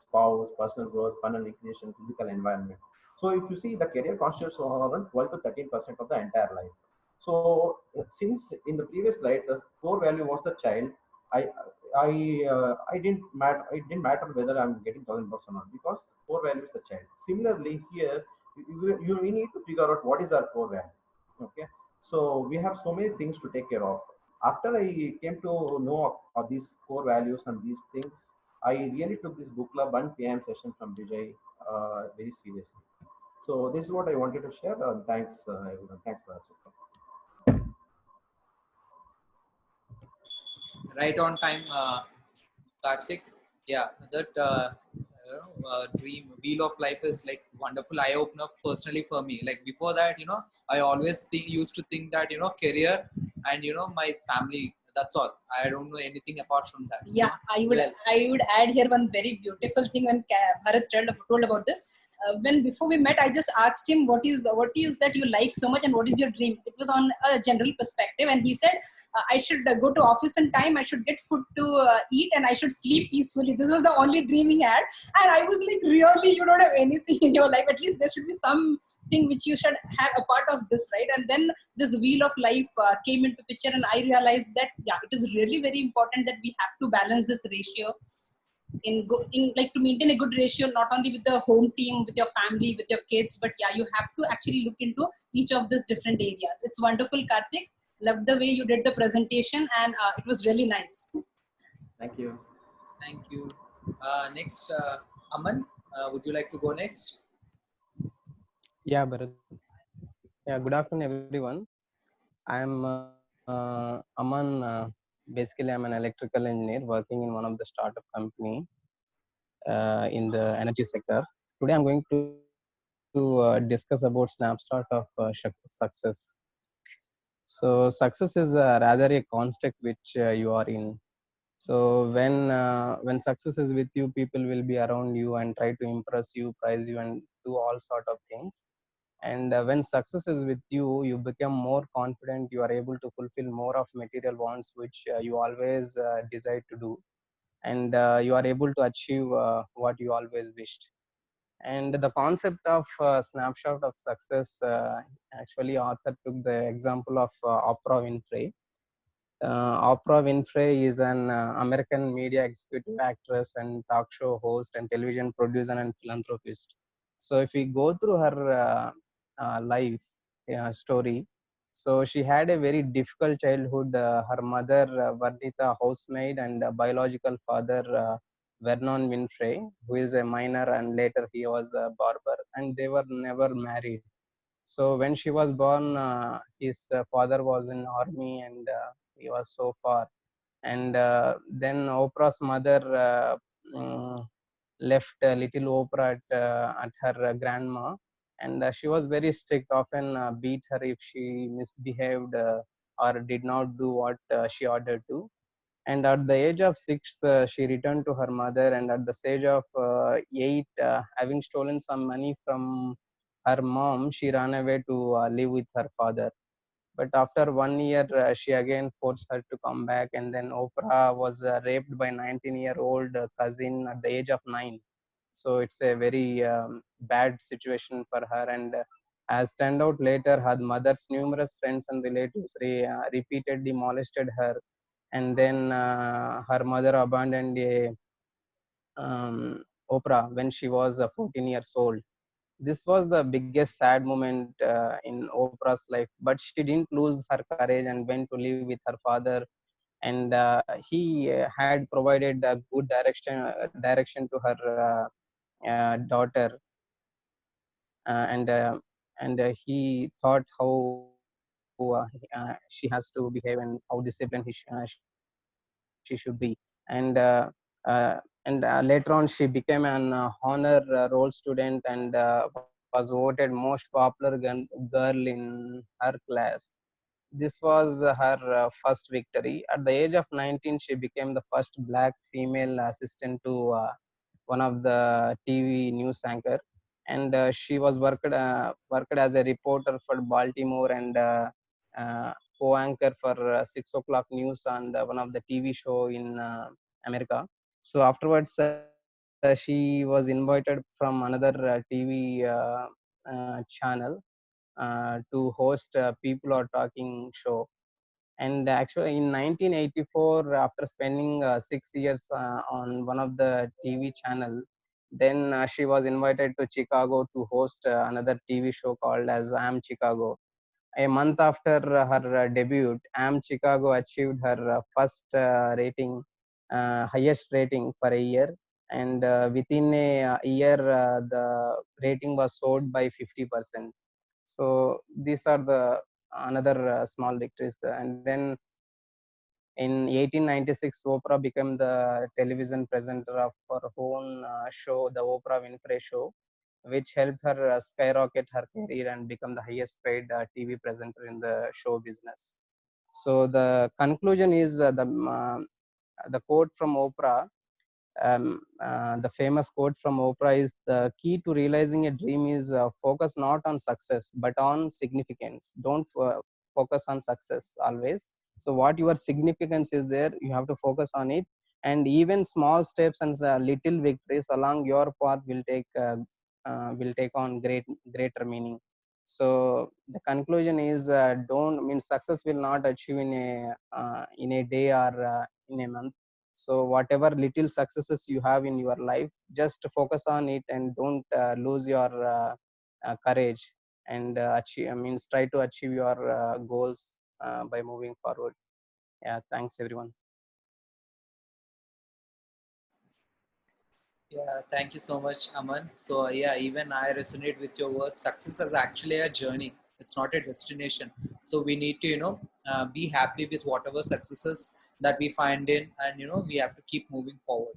spouse, personal growth, fun and recreation, physical environment. So if you see, the career constitutes around 12 to 13% of the entire life. So since in the previous slide, the core value was the child, I I didn't matter. It didn't matter whether I'm getting 1,000 bucks or not, because core value is the child. Similarly, here we need to figure out what is our core value. Okay, so we have so many things to take care of. After I came to know of these core values and these things, I really took this book club 1 p.m. session from Vijay very seriously. So this is what I wanted to share. Thanks, everyone. Thanks for that. Right on time, Karthik. Yeah, that dream wheel of life is like wonderful eye opener personally for me. Like before that, I always used to think that career and my family. That's all. I don't know anything apart from that. Yeah, I would add here one very beautiful thing when Bharat told about this. When before we met, I just asked him what is that you like so much and what is your dream. It was on a general perspective, and he said I should go to office in time, I should get food to eat, and I should sleep peacefully. This was the only dream he had, and I was like, really, you don't have anything in your life? At least there should be something which you should have a part of this, right? And then this wheel of life came into picture, and I realized that it is really very important that we have to balance this ratio in like to maintain a good ratio, not only with the home team, with your family, with your kids, but you have to actually look into each of these different areas. It's wonderful, Karthik. Loved the way you did the presentation, and it was really nice. Thank you. Thank you. Next, Aman, would you like to go next? Yeah, Bharat. Yeah, good afternoon, everyone. I'm Aman. Basically, I'm an electrical engineer working in one of the startup company in the energy sector. Today, I'm going to discuss about snapshot of success. So, success is rather a construct which you are in. So, when success is with you, people will be around you and try to impress you, praise you, and do all sort of things. And when success is with you, you become more confident. You are able to fulfill more of material wants which you always desire to do, and you are able to achieve what you always wished. And the concept of snapshot of success, actually author took the example of Oprah Winfrey. Oprah Winfrey is an American media executive, actress and talk show host and television producer and philanthropist. So if we go through her life story, so she had a very difficult childhood. Her mother, Vernita, housemaid, and biological father, Vernon Winfrey, who is a miner, and later he was a barber, and they were never married. So when she was born, his father was in army, and he was so far. And then Oprah's mother left little Oprah at her grandma, and she was very strict. Often beat her if she misbehaved or did not do what she ordered to. And at the age of 6, she returned to her mother, and at the age of 8, having stolen some money from her mom, she ran away to live with her father. But after 1 year, she again forced her to come back, and then Oprah was raped by 19-year-old cousin at the age of 9. So it's a very bad situation for her. And as turned out later, her mother's numerous friends and relatives repeatedly molested her, and then her mother abandoned Oprah when she was 14 years old. this was the biggest sad moment in Oprah's life. But she didn't lose her courage and went to live with her father. And he had provided a good direction to her daughter, and he thought how she has to behave and how disciplined she should be. And later on she became an honor roll student and was voted most popular girl in her class. This was her first victory. At the age of 19, she became the first black female assistant to one of the TV news anchor, and she was worked as a reporter for Baltimore and co-anchor for 6 o'clock news on one of the TV show in America. So afterwards, she was invited from another TV channel to host People Are Talking show. And actually, in 1984, after spending 6 years on one of the TV channel, then she was invited to Chicago to host another TV show called as Am Chicago. A month after her debut, Am Chicago achieved her first highest rating for a year, and within a year, the rating was soared by 50%. So these are the another small victories. And then in 1896, Oprah became the television presenter of her own show, the Oprah Winfrey Show, which helped her skyrocket her career and become the highest paid TV presenter in the show business. So the conclusion is the quote from Oprah. The famous quote from Oprah is, the key to realizing a dream is focus not on success but on significance. Don't focus on success always. So what your significance is there, you have to focus on it, and even small steps and little victories along your path will take on greater meaning. So the conclusion is, don't mean success will not achieve in a day or in a month. So whatever little successes you have in your life, just focus on it and don't lose your courage, and achieve, means try to achieve your goals by moving forward. Yeah, thanks everyone. Yeah, thank you so much, Aman. So yeah, even I resonate with your words. Success is actually a journey. It's not a destination. So we need to, be happy with whatever successes that we find in, and we have to keep moving forward.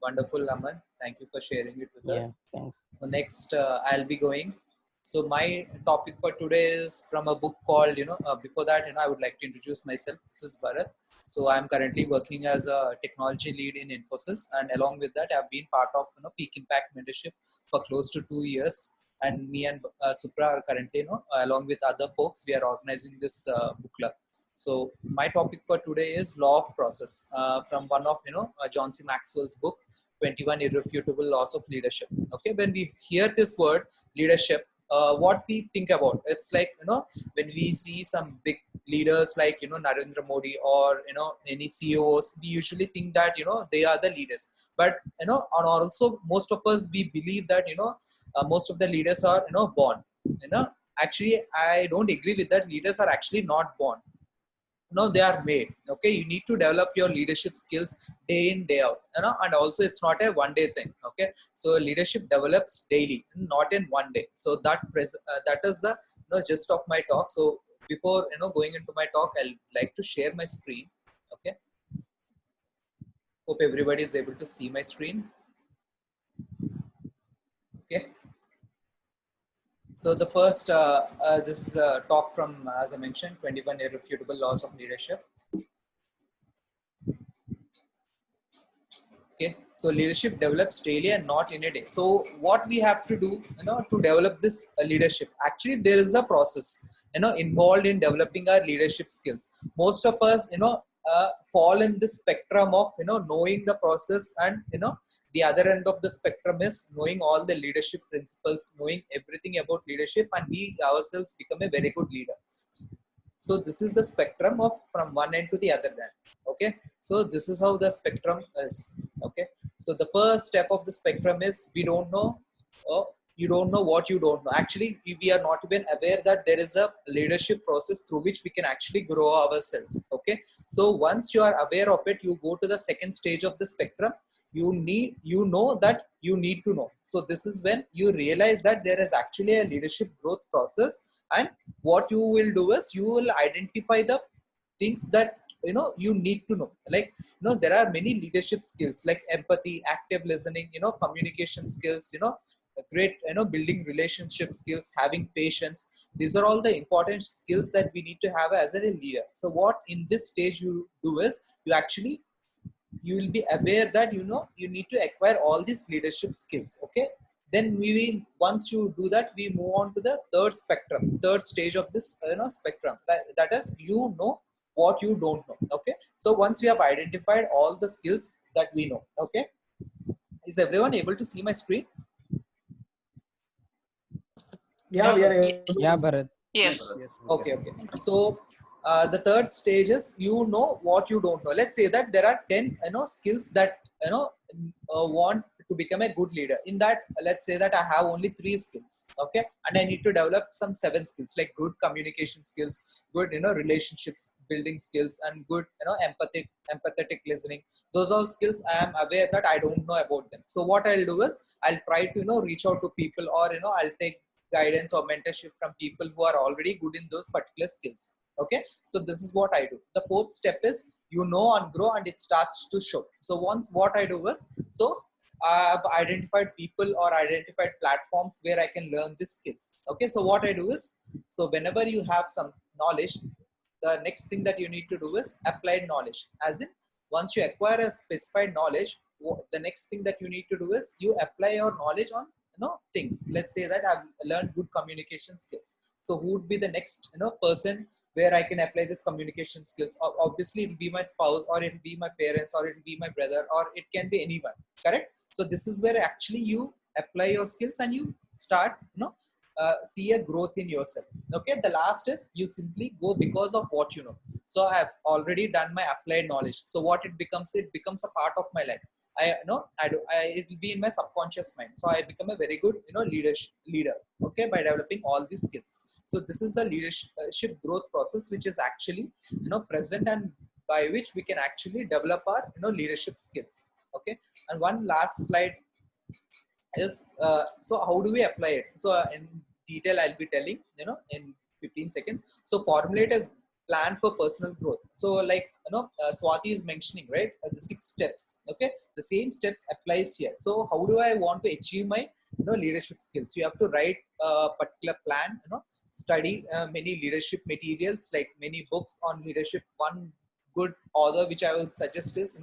Wonderful, Aman. Thank you for sharing it with Yeah, us. thanks. So next, I'll be going. So my topic for today is from a book called, before that, I would like to introduce myself. This is Bharat. So I'm currently working as a technology lead in Infosys, and along with that, I've been part of, Peak Impact Mentorship for close to 2 years. And me and Supra are currently, along with other folks, we are organizing this book club. So my topic for today is Law of Process from one of, John C. Maxwell's book, 21 Irrefutable Laws of Leadership. Okay, when we hear this word leadership, what we think about, it's like, when we see some big leaders like, Narendra Modi or, any CEOs, we usually think that, they are the leaders. But, and also most of us, we believe that, most of the leaders are, born. Actually, I don't agree with that. Leaders are actually not born. No, they are made. Okay, you need to develop your leadership skills day in, day out, and also it's not a one day thing. Okay, so leadership develops daily, not in one day. So that is the gist of my talk. So before going into my talk, I'll like to share my screen. Okay, hope everybody is able to see my screen. Okay, so the first this is a talk from, as I mentioned, 21 Irrefutable Laws of Leadership. Okay, so leadership develops daily and not in a day. So what we have to do, to develop this leadership, actually there is a process, involved in developing our leadership skills. Most of us, fall in this spectrum of, knowing the process, and, the other end of the spectrum is knowing all the leadership principles, knowing everything about leadership, and we ourselves become a very good leader. So this is the spectrum of from one end to the other end. Okay, so this is how the spectrum is. Okay, so the first step of the spectrum is we don't know you don't know what you don't know. Actually, we are not even aware that there is a leadership process through which we can actually grow ourselves. Okay, so once you are aware of it, you go to the second stage of the spectrum. You know that you need to know. So this is when you realize that there is actually a leadership growth process, and what you will do is you will identify the things that you need to know. Like, there are many leadership skills like empathy, active listening, communication skills, great, building relationship skills, having patience. These are all the important skills that we need to have as a leader. So what in this stage you do is you will be aware that you need to acquire all these leadership skills. Okay, then once you do that, we move on to the third stage of this spectrum. That is, what you don't know. Okay, so once we have identified all the skills that we know, okay, is everyone able to see my screen? Yeah, we are able Yeah, to. Bharat. Yes. Okay. So the third stage is what you don't know. Let's say that there are 10 skills that want to become a good leader. In that, let's say that I have only 3 skills, okay, and I need to develop some 7 skills, like good communication skills, good relationships building skills, and good empathetic listening. Those all skills I am aware that I don't know about them. So what I'll do is I'll try to reach out to people, or I'll take guidance or mentorship from people who are already good in those particular skills. Okay, so this is what I do. The fourth step is and grow, and it starts to show. So once what I do is, so I've identified people or identified platforms where I can learn these skills. Okay, so what I do is, so whenever you have some knowledge, the next thing that you need to do is applied knowledge. As in, once you acquire a specified knowledge, the next thing that you need to do is you apply your knowledge on things. Let's say that I've learned good communication skills. So who would be the next person where I can apply this communication skills? Obviously it'll be my spouse, or it'll be my parents, or it'll be my brother, or it can be anyone. Correct? So this is where actually you apply your skills and you start see a growth in yourself. Okay, the last is you simply go because of what you know. So I have already done my applied knowledge. So what it becomes a part of my life. It will be in my subconscious mind. So I become a very good leader, okay, by developing all these skills. So this is a leadership growth process which is actually present, and by which we can actually develop our leadership skills. Okay, and one last slide is so how do we apply it? So in detail I'll be telling in 15 seconds. So formulate a plan for personal growth. So like Swati is mentioning, right, the 6 steps. Okay, the same steps applies here. So how do I want to achieve my leadership skills? You have to write a particular plan, study many leadership materials, like many books on leadership. One good author which I would suggest is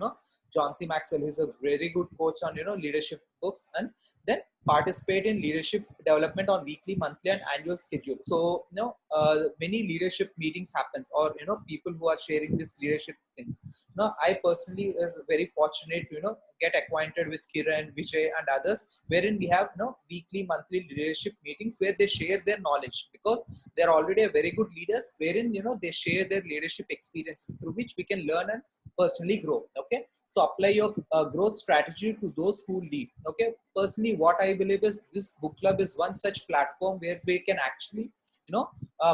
John C. Maxwell. He's a very good coach on leadership books. And then participate in leadership development on weekly, monthly, and annual schedule. So many leadership meetings happens, or people who are sharing this leadership things. I personally is very fortunate to get acquainted with Kiran, Vijay, and others, wherein we have weekly, monthly leadership meetings where they share their knowledge, because they're already a very good leaders, wherein they share their leadership experiences through which we can learn and personally grow. Okay, so apply your growth strategy to those who lead. Okay, personally what I believe is this book club is one such platform where we can actually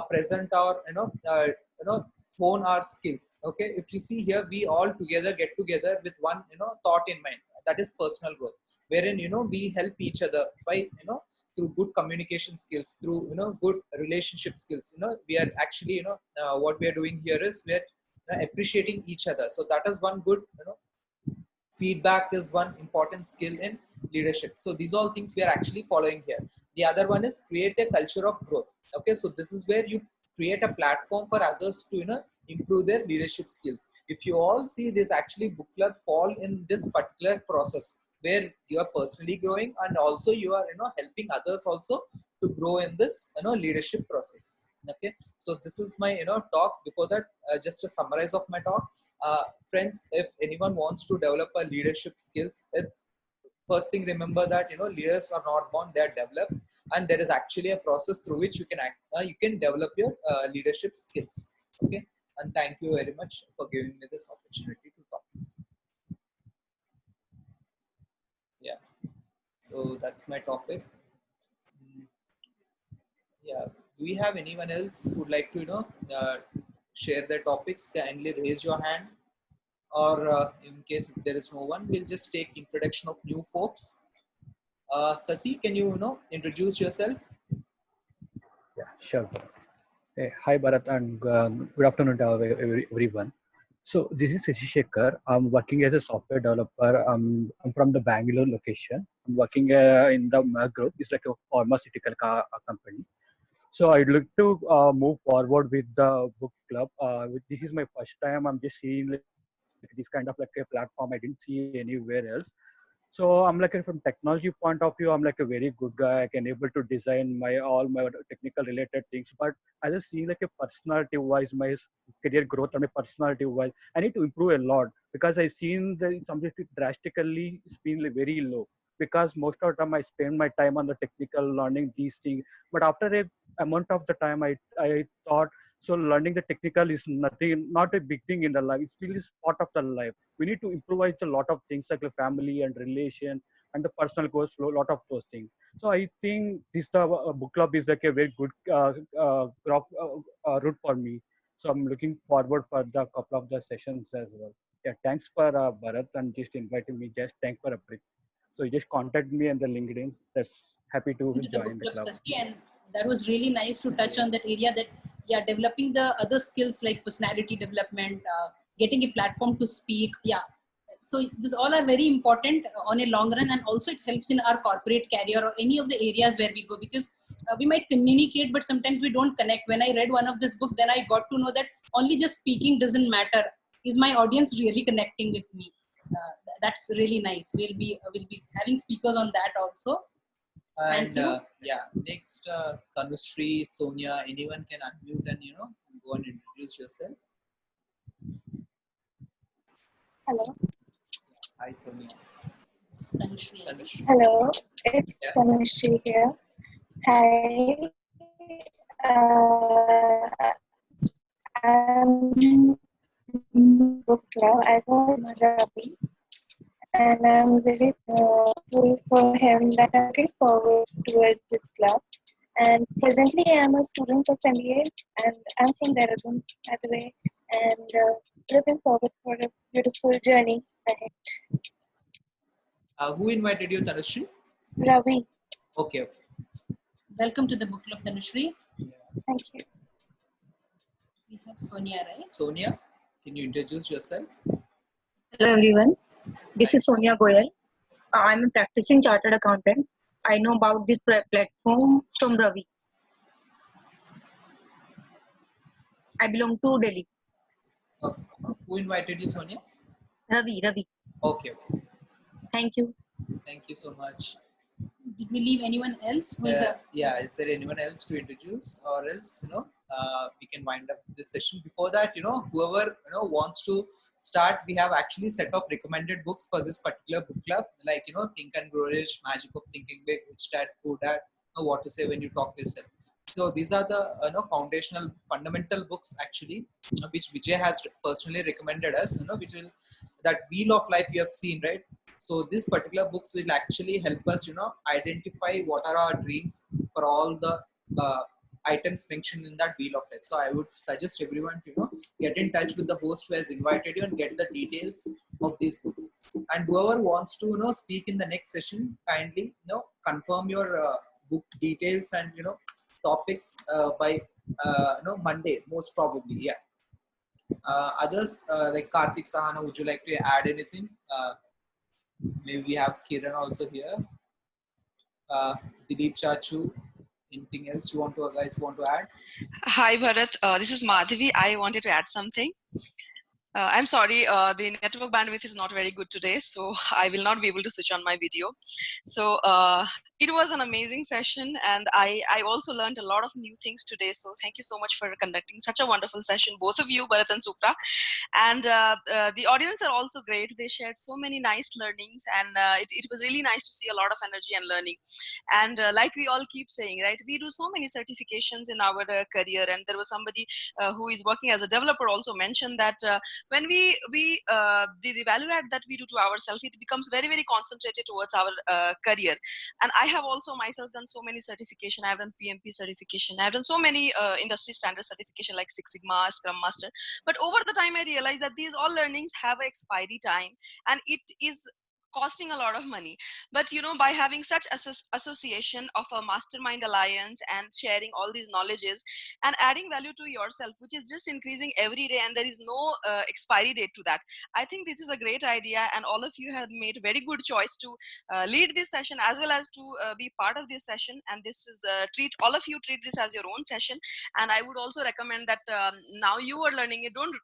present our hone our skills. Okay, if you see here, we all together get together with one thought in mind, that is personal growth, wherein we help each other by through good communication skills, through good relationship skills. We are actually what we are doing here is we are appreciating each other. So that is one good feedback is one important skill in leadership. So these all things we are actually following here. The other one is create a culture of growth. Okay, so this is where you create a platform for others to improve their leadership skills. If you all see this, actually book club fall in this particular process where you are personally growing, and also you are helping others also to grow in this leadership process. Okay, so this is my talk. Before that, just a summarize of my talk. Friends, if anyone wants to develop a leadership skills, first thing, remember that leaders are not born, they are developed, and there is actually a process through which you can develop your leadership skills. Okay, and thank you very much for giving me this opportunity to talk. Yeah, so that's my topic. Yeah. Do we have anyone else who would like to, share their topics? Kindly raise your hand. Or in case if there is no one, we'll just take introduction of new folks. Sasi, can you, introduce yourself? Yeah, sure. Hey, hi, Bharat, and good afternoon to everyone. So this is Sashi Shekhar. I'm working as a software developer. I'm from the Bangalore location. I'm working in the Merck Group. It's like a pharmaceutical company. So I'd like to move forward with the book club. This is my first time. I'm just seeing like this kind of like a platform I didn't see anywhere else. So I'm like from technology point of view, I'm like a very good guy. I can able to design my all my technical related things. But I just see like a personality wise, my career growth and my personality wise, I need to improve a lot because I seen the something drastically it's been like very low. Because most of the time I spend my time on the technical learning these things. But after a amount of the time I thought so learning the technical is nothing, not a big thing in the life. It still is part of the life. We need to improvise a lot of things like the family and relation and the personal goals, a lot of those things. So I think this book club is like a very good route for me. So I'm looking forward for the couple of the sessions as well. Yeah, thanks for Bharat and just inviting me. Just thanks for a break. So you just contact me on the LinkedIn. That's happy to Into the book join the club, club. Sasi, and that was really nice to touch on that area. That developing the other skills like personality development, getting a platform to speak. Yeah, so these all are very important on a long run, and also it helps in our corporate career or any of the areas where we go, because we might communicate, but sometimes we don't connect. When I read one of this book, then I got to know that only just speaking doesn't matter. Is my audience really connecting with me? That's really nice. We'll be having speakers on that also. And next, Tanushree, Sonia, anyone can unmute and go and introduce yourself. Hello. Hi, Sonia. Tanushree. Hello, it's Tanushree here. Hi. I'm in book club. I go Ravi, and I'm very thankful for him that I'm looking forward towards this club. And presently, I'm a student of MBA, and I'm from Dehradun, by the way, and looking forward for a beautiful journey ahead. Who invited you, Tanushree? Ravi. Okay. Welcome to the book club, Tanushree. Thank you. We have Sonia, right? Sonia, can you introduce yourself? Hello everyone, this is Sonia Goyal. I'm a practicing chartered accountant. I know about this platform from Ravi. I belong to Delhi. Okay. Who invited you, Sonia? Ravi. Okay. Thank you. Thank you so much. Did we leave anyone else? Is there anyone else to introduce, or else we can wind up this session? Before that, whoever wants to start, we have actually set of recommended books for this particular book club, like Think and Grow Rich, Magic of Thinking Big, Rich Dad Poor Dad, Know What to Say When You Talk to Yourself. So these are the foundational fundamental books actually, which Vijay has personally recommended us. Which will that wheel of life you have seen, right? So these particular books will actually help us, identify what are our dreams for all the items mentioned in that wheel of life. So I would suggest everyone to, get in touch with the host who has invited you and get the details of these books. And whoever wants to, speak in the next session, kindly, confirm your book details and, topics by, Monday, most probably. Yeah. Others like Karthik Sahana, would you like to add anything? Maybe we have Kiran also here. Dilip Chachu. Anything else you guys want to add? Hi Bharat, this is Madhavi. I wanted to add something. I'm sorry, the network bandwidth is not very good today, so I will not be able to switch on my video. So it was an amazing session, and I also learned a lot of new things today. So thank you so much for conducting such a wonderful session, both of you, Bharat and Supra. And the audience are also great. They shared so many nice learnings, and it was really nice to see a lot of energy and learning. And like we all keep saying, right, we do so many certifications in our career, and there was somebody who is working as a developer also mentioned that when the value add that we do to ourselves, it becomes very, very concentrated towards our career. And I have also myself done so many certification. I've done PMP certification. I've done so many industry standard certification like Six Sigma, Scrum Master. But over the time, I realized that these all learnings have an expiry time, and it is costing a lot of money. But by having such association of a mastermind alliance and sharing all these knowledges and adding value to yourself, which is just increasing every day, and there is no expiry date to that, I think this is a great idea, and all of you have made very good choice to lead this session as well as to be part of this session. And this is all of you treat this as your own session. And I would also recommend that now you are learning it, don't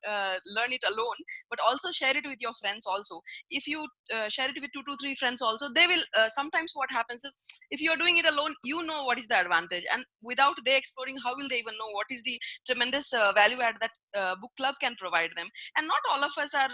learn it alone, but also share it with your friends also. If you share it with 2 to 3 friends also, they will sometimes what happens is, if you are doing it alone, you know what is the advantage, and without they exploring, how will they even know what is the tremendous value add that book club can provide them? And not all of us are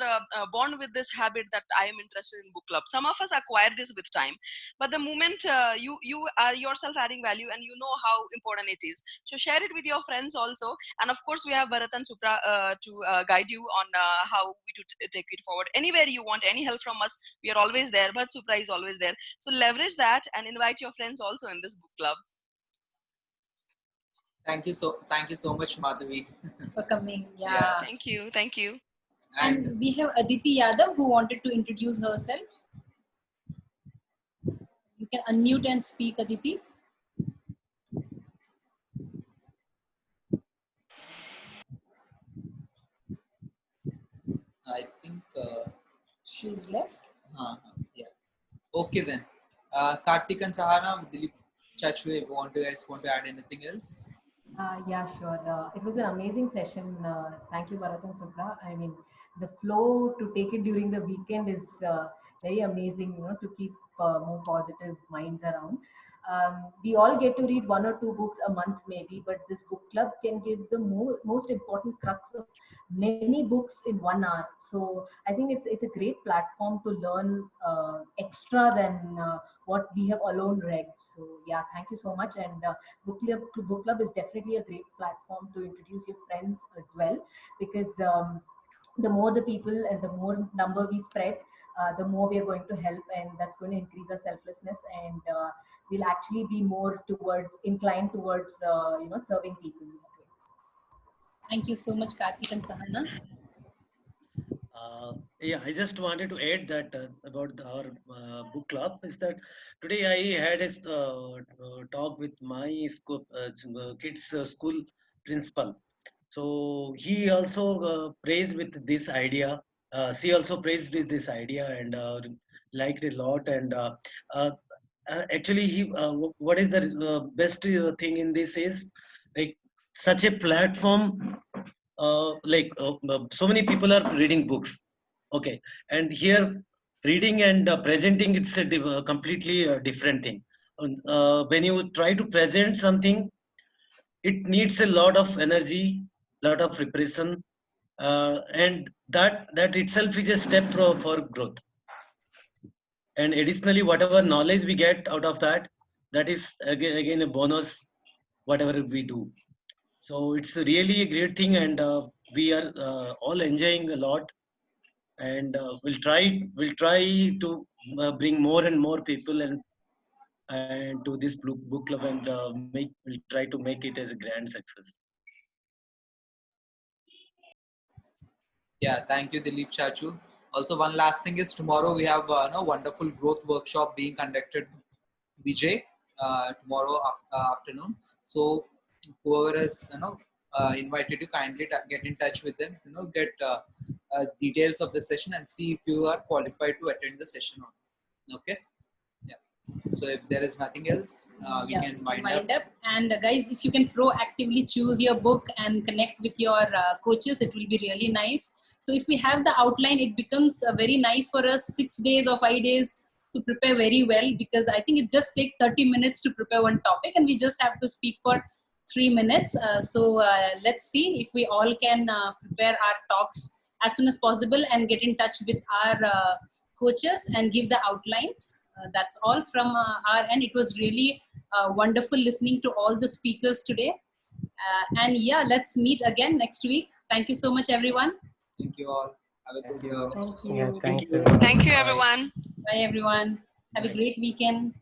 born with this habit that I am interested in book club. Some of us acquire this with time, but the moment you are yourself adding value and you know how important it is, so share it with your friends also. And of course we have Bharat and Supra to guide you on how we to take it forward. Anywhere you want any help from us, we are always there. Bharat Supra is always there. So leverage that and invite your friends also in this book club. Thank you so much, Madhavi. For coming. Yeah. Thank you. And we have Aditi Yadav who wanted to introduce herself. You can unmute and speak, Aditi. I think she's left. Yeah. Okay then. Karthik and Sahana, Dilip Chachu, if you guys want to add anything else? Yeah, sure. It was an amazing session. Thank you, Bharat and Supra. I mean, the flow to take it during the weekend is very amazing, to keep more positive minds around. We all get to read 1 or 2 books a month maybe, but this book club can give the most important crux of many books in 1 hour. So I think it's a great platform to learn extra than what we have alone read. So yeah, thank you so much. And book club is definitely a great platform to introduce your friends as well, because the more the people and the more number we spread, the more we are going to help, and that's going to increase our selflessness, and we'll actually be more inclined towards serving people. Thank you so much, Karthik and Sahana. Yeah, I just wanted to add that about our book club is that today I had a talk with my school, kids' school principal. So he also praised with this idea. She also praised with this idea and liked it a lot. And actually, what is the best thing in this is like such a platform. So many people are reading books, okay, and here reading and presenting, it's a completely different thing. When you try to present something, it needs a lot of energy, lot of preparation, and that itself is a step for growth. And additionally, whatever knowledge we get out of that is again a bonus, whatever we do. So it's really a great thing, and we are all enjoying a lot. And we'll try to bring more and more people and to this book club, and we'll try to make it as a grand success. Yeah, thank you, Dilip Chachu. Also, one last thing is tomorrow we have a wonderful growth workshop being conducted, Vijay, tomorrow afternoon. So whoever is invited to kindly get in touch with them, get details of the session and see if you are qualified to attend the session or not. Okay. Yeah. So if there is nothing else, we can wind up. And guys, if you can proactively choose your book and connect with your coaches, it will be really nice. So if we have the outline, it becomes very nice for us 6 days or 5 days to prepare very well, because I think it just takes 30 minutes to prepare one topic and we just have to speak for 3 minutes. So let's see if we all can prepare our talks as soon as possible and get in touch with our coaches and give the outlines. That's all from our end. It was really wonderful listening to all the speakers today. And yeah, let's meet again next week. Thank you so much, everyone. Thank you all. Have a good day. Thank you. Yeah, thanks. you. everyone. Thank you, Bye. everyone. Bye, everyone. Have a great weekend.